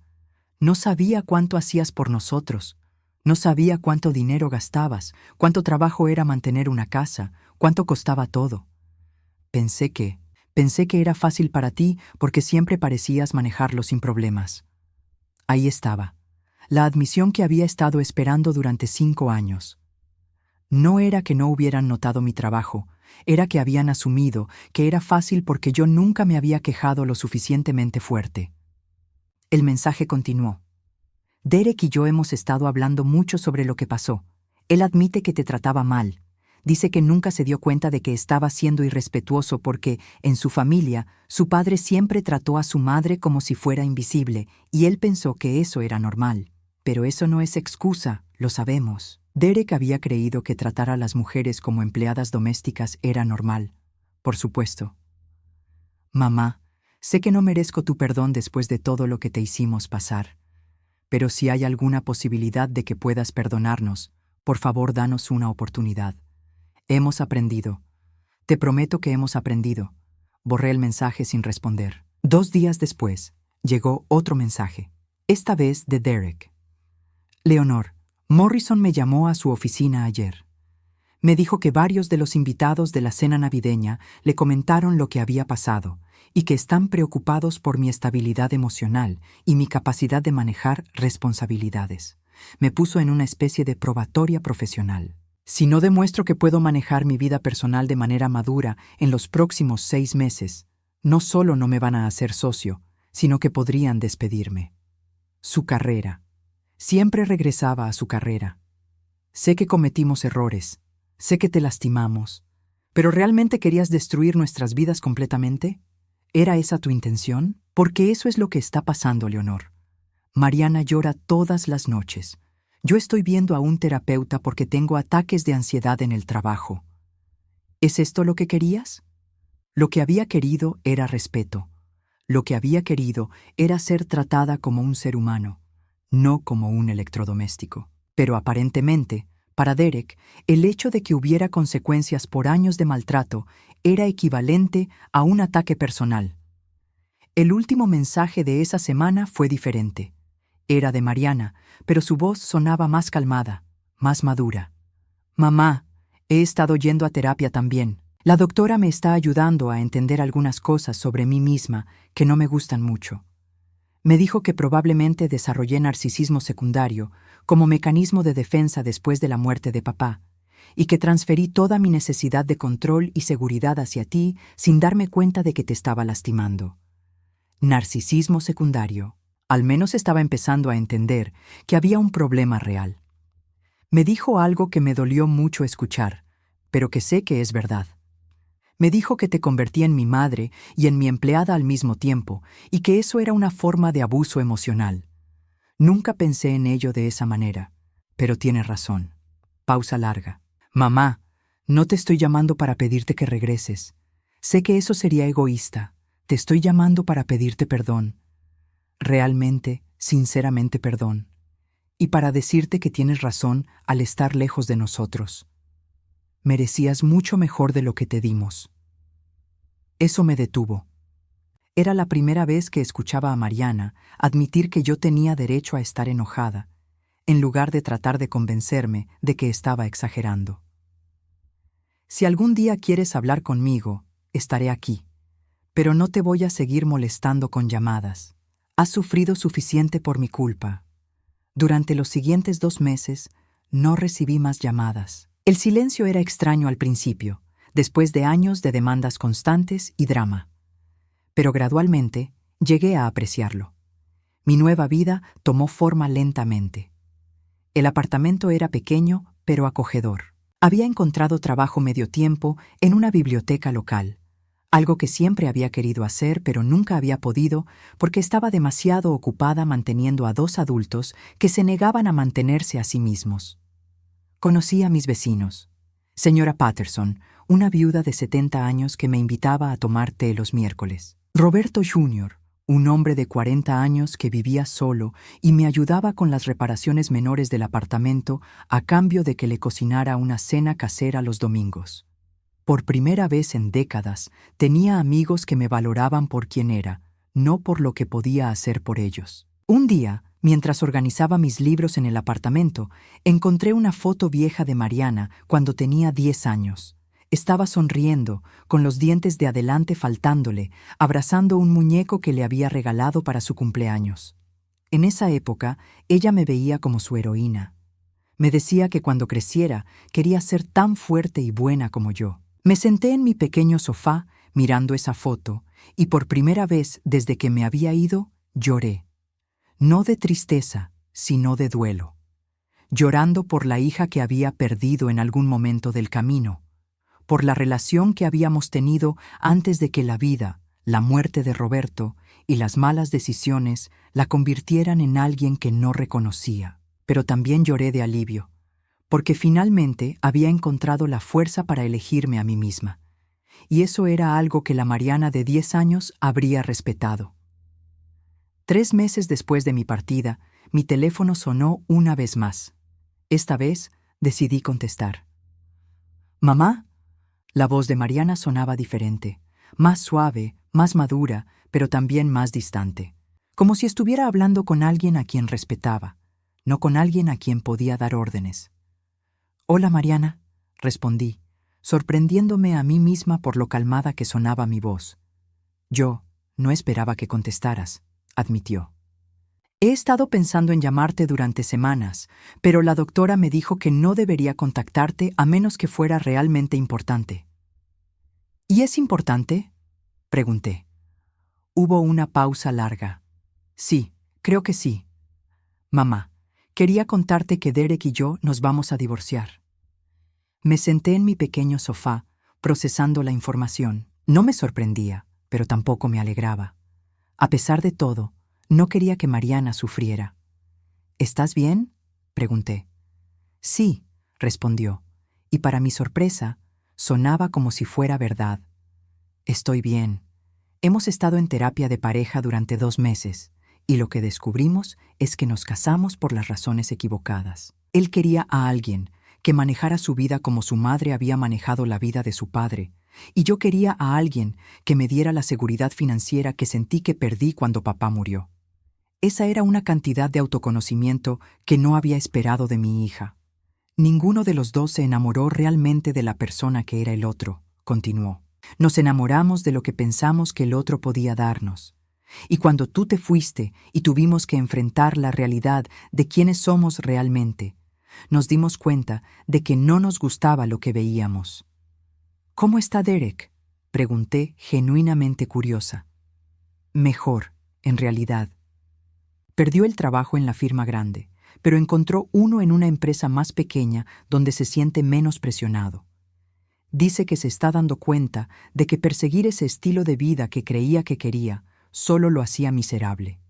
cuánto hacías por nosotros. No sabía cuánto dinero gastabas, cuánto trabajo era mantener una casa, cuánto costaba todo. Pensé que era fácil para ti porque siempre parecías manejarlo sin problemas. Ahí estaba, la admisión que había estado esperando durante 5 años. No era que no hubieran notado mi trabajo, era que habían asumido que era fácil porque yo nunca me había quejado lo suficientemente fuerte. El mensaje continuó. Derek y yo hemos estado hablando mucho sobre lo que pasó. Él admite que te trataba mal. Dice que nunca se dio cuenta de que estaba siendo irrespetuoso porque, en su familia, su padre siempre trató a su madre como si fuera invisible y él pensó que eso era normal. Pero eso no es excusa, lo sabemos. Derek había creído que tratar a las mujeres como empleadas domésticas era normal. Por supuesto. Mamá, sé que no merezco tu perdón después de todo lo que te hicimos pasar. Pero si hay alguna posibilidad de que puedas perdonarnos, por favor danos una oportunidad. Hemos aprendido. Te prometo que hemos aprendido. Borré el mensaje sin responder. 2 días después, llegó otro mensaje, esta vez de Derek. Leonor, Morrison me llamó a su oficina ayer. Me dijo que varios de los invitados de la cena navideña le comentaron lo que había pasado y que están preocupados por mi estabilidad emocional y mi capacidad de manejar responsabilidades. Me puso en una especie de probatoria profesional. Si no demuestro que puedo manejar mi vida personal de manera madura en los próximos 6 meses, no solo no me van a hacer socio, sino que podrían despedirme. Su carrera. Siempre regresaba a su carrera. Sé que cometimos errores, sé que te lastimamos, pero ¿realmente querías destruir nuestras vidas completamente? ¿Era esa tu intención? Porque eso es lo que está pasando, Leonor. Mariana llora todas las noches. Yo estoy viendo a un terapeuta porque tengo ataques de ansiedad en el trabajo. ¿Es esto lo que querías? Lo que había querido era respeto. Lo que había querido era ser tratada como un ser humano, no como un electrodoméstico. Pero aparentemente, para Derek, el hecho de que hubiera consecuencias por años de maltrato era equivalente a un ataque personal. El último mensaje de esa semana fue diferente. Era de Mariana, pero su voz sonaba más calmada, más madura. Mamá, he estado yendo a terapia también. La doctora me está ayudando a entender algunas cosas sobre mí misma que no me gustan mucho. Me dijo que probablemente desarrollé narcisismo secundario como mecanismo de defensa después de la muerte de papá, y que transferí toda mi necesidad de control y seguridad hacia ti sin darme cuenta de que te estaba lastimando. Narcisismo secundario. Al menos estaba empezando a entender que había un problema real. Me dijo algo que me dolió mucho escuchar, pero que sé que es verdad. Me dijo que te convertí en mi madre y en mi empleada al mismo tiempo, y que eso era una forma de abuso emocional. Nunca pensé en ello de esa manera, pero tienes razón. Pausa larga. Mamá, no te estoy llamando para pedirte que regreses. Sé que eso sería egoísta. Te estoy llamando para pedirte perdón. Realmente, sinceramente perdón. Y para decirte que tienes razón al estar lejos de nosotros. Merecías mucho mejor de lo que te dimos. Eso me detuvo. Era la primera vez que escuchaba a Mariana admitir que yo tenía derecho a estar enojada, en lugar de tratar de convencerme de que estaba exagerando. Si algún día quieres hablar conmigo, estaré aquí, pero no te voy a seguir molestando con llamadas. Has sufrido suficiente por mi culpa. Durante los siguientes 2 meses, no recibí más llamadas. El silencio era extraño al principio, después de años de demandas constantes y drama. Pero gradualmente llegué a apreciarlo. Mi nueva vida tomó forma lentamente. El apartamento era pequeño, pero acogedor. Había encontrado trabajo medio tiempo en una biblioteca local, algo que siempre había querido hacer, pero nunca había podido porque estaba demasiado ocupada manteniendo a 2 adultos que se negaban a mantenerse a sí mismos. Conocí a mis vecinos. Señora Patterson, una viuda de 70 años que me invitaba a tomar té los miércoles. Roberto Jr., un hombre de 40 años que vivía solo y me ayudaba con las reparaciones menores del apartamento a cambio de que le cocinara una cena casera los domingos. Por primera vez en décadas, tenía amigos que me valoraban por quien era, no por lo que podía hacer por ellos. Un día, mientras organizaba mis libros en el apartamento, encontré una foto vieja de Mariana cuando tenía 10 años. Estaba sonriendo, con los dientes de adelante faltándole, abrazando un muñeco que le había regalado para su cumpleaños. En esa época, ella me veía como su heroína. Me decía que cuando creciera, quería ser tan fuerte y buena como yo. Me senté en mi pequeño sofá, mirando esa foto, y por primera vez desde que me había ido, lloré. No de tristeza, sino de duelo. Llorando por la hija que había perdido en algún momento del camino, por la relación que habíamos tenido antes de que la vida, la muerte de Roberto y las malas decisiones la convirtieran en alguien que no reconocía. Pero también lloré de alivio, porque finalmente había encontrado la fuerza para elegirme a mí misma. Y eso era algo que la Mariana de 10 años habría respetado. 3 meses después de mi partida, mi teléfono sonó una vez más. Esta vez decidí contestar. «¿Mamá?» La voz de Mariana sonaba diferente, más suave, más madura, pero también más distante. Como si estuviera hablando con alguien a quien respetaba, no con alguien a quien podía dar órdenes. «Hola, Mariana», respondí, sorprendiéndome a mí misma por lo calmada que sonaba mi voz. «Yo no esperaba que contestaras», admitió. «He estado pensando en llamarte durante semanas, pero la doctora me dijo que no debería contactarte a menos que fuera realmente importante». «¿Y es importante?», pregunté. Hubo una pausa larga. «Sí, creo que sí. Mamá, quería contarte que Derek y yo nos vamos a divorciar». Me senté en mi pequeño sofá, procesando la información. No me sorprendía, pero tampoco me alegraba. A pesar de todo, no quería que Mariana sufriera. «¿Estás bien?», pregunté. «Sí», respondió, y para mi sorpresa, sonaba como si fuera verdad. «Estoy bien. Hemos estado en terapia de pareja durante 2 meses, y lo que descubrimos es que nos casamos por las razones equivocadas. Él quería a alguien que manejara su vida como su madre había manejado la vida de su padre, y yo quería a alguien que me diera la seguridad financiera que sentí que perdí cuando papá murió. Esa era una cantidad de autoconocimiento que no había esperado de mi hija. Ninguno de los dos se enamoró realmente de la persona que era el otro», continuó. «Nos enamoramos de lo que pensamos que el otro podía darnos. Y cuando tú te fuiste y tuvimos que enfrentar la realidad de quiénes somos realmente, nos dimos cuenta de que no nos gustaba lo que veíamos». «¿Cómo está Derek?», pregunté, genuinamente curiosa. «Mejor, en realidad». Perdió el trabajo en la firma grande, pero encontró uno en una empresa más pequeña donde se siente menos presionado. Dice que se está dando cuenta de que perseguir ese estilo de vida que creía que quería solo lo hacía miserable.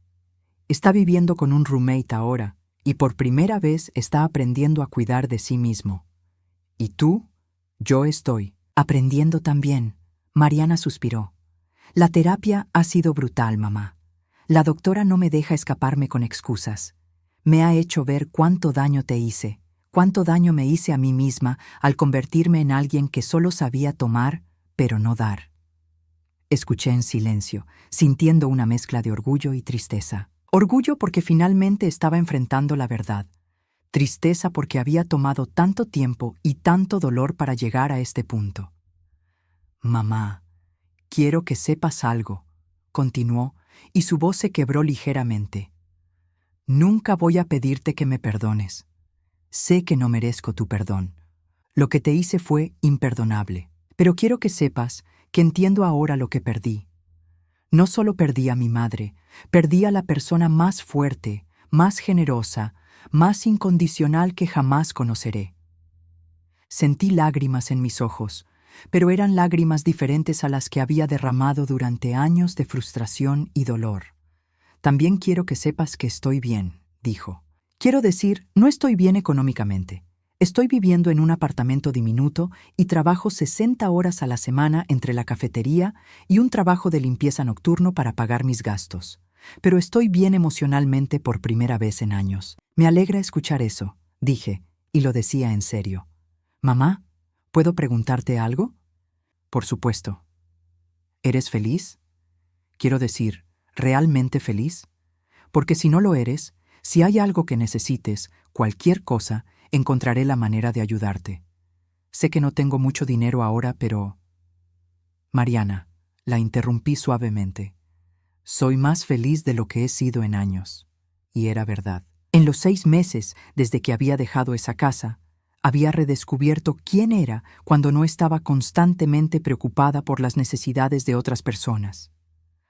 Está viviendo con un roommate ahora y por primera vez está aprendiendo a cuidar de sí mismo. ¿Y tú? Yo estoy aprendiendo también. Mariana suspiró. La terapia ha sido brutal, mamá. La doctora no me deja escaparme con excusas. Me ha hecho ver cuánto daño te hice, cuánto daño me hice a mí misma al convertirme en alguien que solo sabía tomar, pero no dar. Escuché en silencio, sintiendo una mezcla de orgullo y tristeza. Orgullo porque finalmente estaba enfrentando la verdad. Tristeza porque había tomado tanto tiempo y tanto dolor para llegar a este punto. Mamá, quiero que sepas algo, continuó, y su voz se quebró ligeramente. Nunca voy a pedirte que me perdones. Sé que no merezco tu perdón. Lo que te hice fue imperdonable. Pero quiero que sepas que entiendo ahora lo que perdí. No solo perdí a mi madre, perdí a la persona más fuerte, más generosa, más incondicional que jamás conoceré. Sentí lágrimas en mis ojos, pero eran lágrimas diferentes a las que había derramado durante años de frustración y dolor. También quiero que sepas que estoy bien, dijo. Quiero decir, no estoy bien económicamente. Estoy viviendo en un apartamento diminuto y trabajo 60 horas a la semana entre la cafetería y un trabajo de limpieza nocturno para pagar mis gastos. Pero estoy bien emocionalmente por primera vez en años. Me alegra escuchar eso, dije, y lo decía en serio. Mamá, ¿puedo preguntarte algo? Por supuesto. ¿Eres feliz? Quiero decir, ¿realmente feliz? Porque si no lo eres, si hay algo que necesites, cualquier cosa, encontraré la manera de ayudarte. Sé que no tengo mucho dinero ahora, pero... Mariana, la interrumpí suavemente. Soy más feliz de lo que he sido en años. Y era verdad. En los 6 meses desde que había dejado esa casa, había redescubierto quién era cuando no estaba constantemente preocupada por las necesidades de otras personas.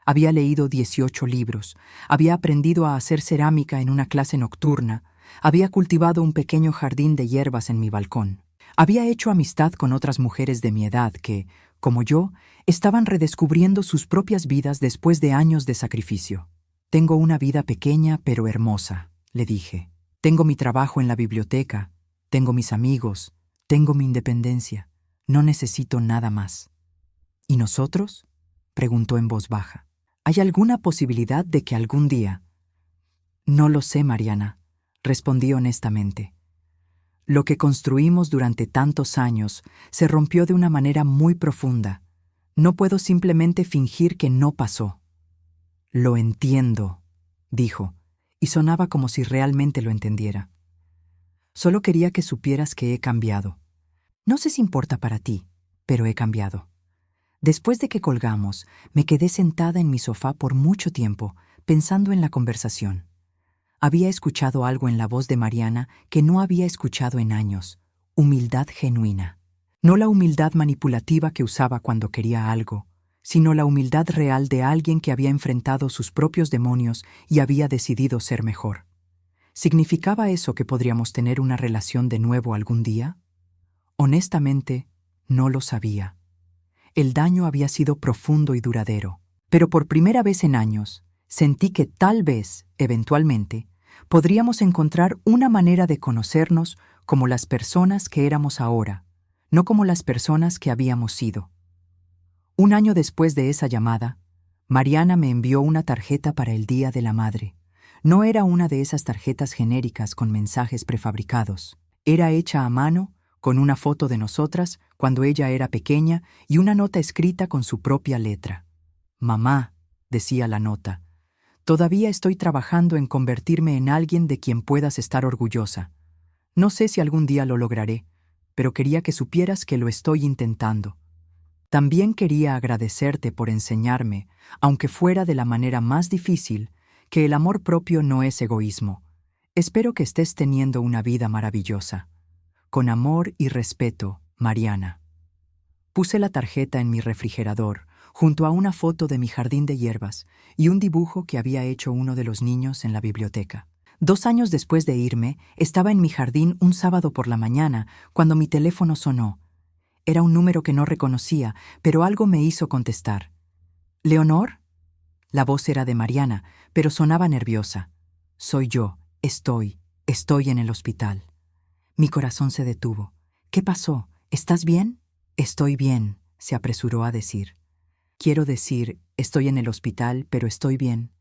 Había leído 18 libros, había aprendido a hacer cerámica en una clase nocturna, había cultivado un pequeño jardín de hierbas en mi balcón. Había hecho amistad con otras mujeres de mi edad que, como yo, estaban redescubriendo sus propias vidas después de años de sacrificio. Tengo una vida pequeña pero hermosa, le dije. Tengo mi trabajo en la biblioteca, tengo mis amigos, tengo mi independencia. No necesito nada más. ¿Y nosotros?, preguntó en voz baja. ¿Hay alguna posibilidad de que algún día? No lo sé, Mariana, respondí honestamente. Lo que construimos durante tantos años se rompió de una manera muy profunda. No puedo simplemente fingir que no pasó. Lo entiendo, dijo, y sonaba como si realmente lo entendiera. Solo quería que supieras que he cambiado. No sé si importa para ti, pero he cambiado. Después de que colgamos, me quedé sentada en mi sofá por mucho tiempo, pensando en la conversación. Había escuchado algo en la voz de Mariana que no había escuchado en años: humildad genuina. No la humildad manipulativa que usaba cuando quería algo, sino la humildad real de alguien que había enfrentado sus propios demonios y había decidido ser mejor. ¿Significaba eso que podríamos tener una relación de nuevo algún día? Honestamente, no lo sabía. El daño había sido profundo y duradero, pero por primera vez en años sentí que tal vez, eventualmente, podríamos encontrar una manera de conocernos como las personas que éramos ahora, no como las personas que habíamos sido. Un año después de esa llamada, Mariana me envió una tarjeta para el Día de la Madre. No era una de esas tarjetas genéricas con mensajes prefabricados. Era hecha a mano, con una foto de nosotras cuando ella era pequeña y una nota escrita con su propia letra. Mamá, decía la nota, todavía estoy trabajando en convertirme en alguien de quien puedas estar orgullosa. No sé si algún día lo lograré, pero quería que supieras que lo estoy intentando. También quería agradecerte por enseñarme, aunque fuera de la manera más difícil, que el amor propio no es egoísmo. Espero que estés teniendo una vida maravillosa. Con amor y respeto, Mariana. Puse la tarjeta en mi refrigerador, junto a una foto de mi jardín de hierbas y un dibujo que había hecho uno de los niños en la biblioteca. 2 años después de irme, estaba en mi jardín un sábado por la mañana cuando mi teléfono sonó. Era un número que no reconocía, pero algo me hizo contestar. ¿Leonor? La voz era de Mariana, pero sonaba nerviosa. Soy yo. Estoy en el hospital. Mi corazón se detuvo. ¿Qué pasó? ¿Estás bien? Estoy bien, se apresuró a decir. Quiero decir, estoy en el hospital, pero estoy bien.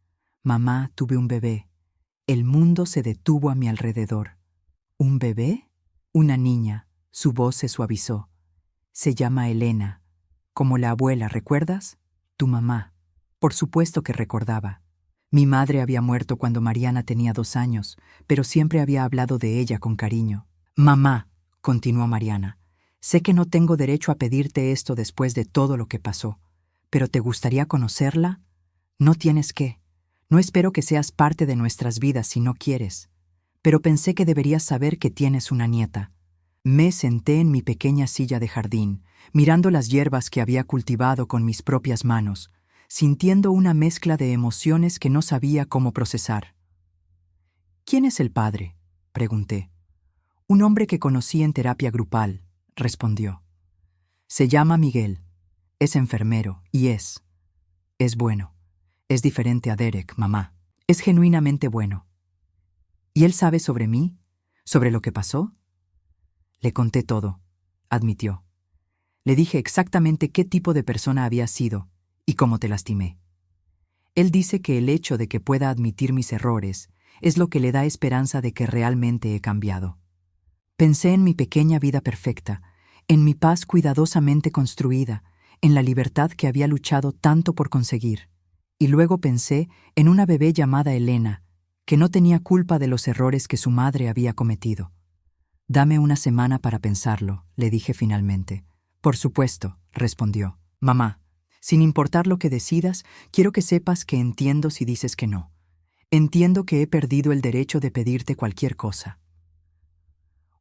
Mamá, tuve un bebé. El mundo se detuvo a mi alrededor. ¿Un bebé? Una niña. Su voz se suavizó. Se llama Elena. Como la abuela, ¿recuerdas? Tu mamá. Por supuesto que recordaba. Mi madre había muerto cuando Mariana tenía 2 años, pero siempre había hablado de ella con cariño. Mamá, continuó Mariana, sé que no tengo derecho a pedirte esto después de todo lo que pasó, pero ¿te gustaría conocerla? No tienes que. No espero que seas parte de nuestras vidas si no quieres. Pero pensé que deberías saber que tienes una nieta. Me senté en mi pequeña silla de jardín, mirando las hierbas que había cultivado con mis propias manos, sintiendo una mezcla de emociones que no sabía cómo procesar. ¿Quién es el padre?, pregunté. Un hombre que conocí en terapia grupal, respondió. Se llama Miguel. Es enfermero y es bueno. Es diferente a Derek, mamá. Es genuinamente bueno. ¿Y él sabe sobre mí? ¿Sobre lo que pasó? Le conté todo, admitió. Le dije exactamente qué tipo de persona había sido y cómo te lastimé. Él dice que el hecho de que pueda admitir mis errores es lo que le da esperanza de que realmente he cambiado. Pensé en mi pequeña vida perfecta, en mi paz cuidadosamente construida, en la libertad que había luchado tanto por conseguir. Y luego pensé en una bebé llamada Elena, que no tenía culpa de los errores que su madre había cometido. Dame una semana para pensarlo, le dije finalmente. Por supuesto, respondió. Mamá, sin importar lo que decidas, quiero que sepas que entiendo si dices que no. Entiendo que he perdido el derecho de pedirte cualquier cosa.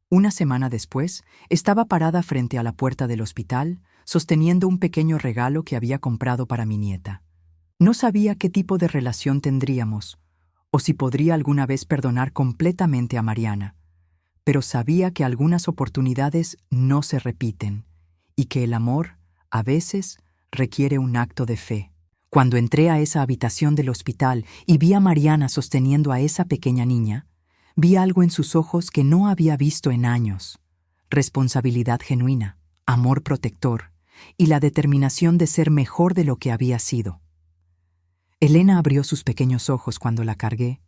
Una semana después, estaba parada frente a la puerta del hospital, sosteniendo un pequeño regalo que había comprado para mi nieta. No sabía qué tipo de relación tendríamos, o si podría alguna vez perdonar completamente a Mariana, pero sabía que algunas oportunidades no se repiten, y que el amor, a veces, requiere un acto de fe. Cuando entré a esa habitación del hospital y vi a Mariana sosteniendo a esa pequeña niña, vi algo en sus ojos que no había visto en años: responsabilidad genuina, amor protector y la determinación de ser mejor de lo que había sido. Elena abrió sus pequeños ojos cuando la cargué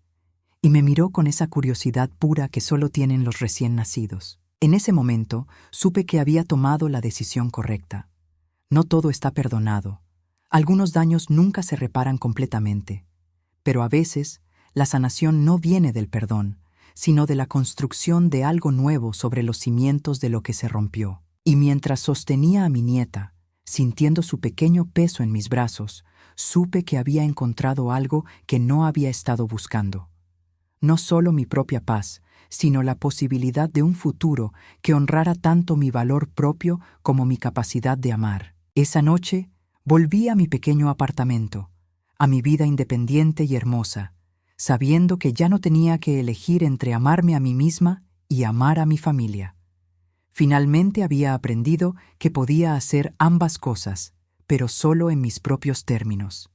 y me miró con esa curiosidad pura que solo tienen los recién nacidos. En ese momento supe que había tomado la decisión correcta. No todo está perdonado. Algunos daños nunca se reparan completamente, pero a veces la sanación no viene del perdón, sino de la construcción de algo nuevo sobre los cimientos de lo que se rompió. Y mientras sostenía a mi nieta, sintiendo su pequeño peso en mis brazos, supe que había encontrado algo que no había estado buscando. No solo mi propia paz, sino la posibilidad de un futuro que honrara tanto mi valor propio como mi capacidad de amar. Esa noche volví a mi pequeño apartamento, a mi vida independiente y hermosa, sabiendo que ya no tenía que elegir entre amarme a mí misma y amar a mi familia. Finalmente había aprendido que podía hacer ambas cosas, pero solo en mis propios términos.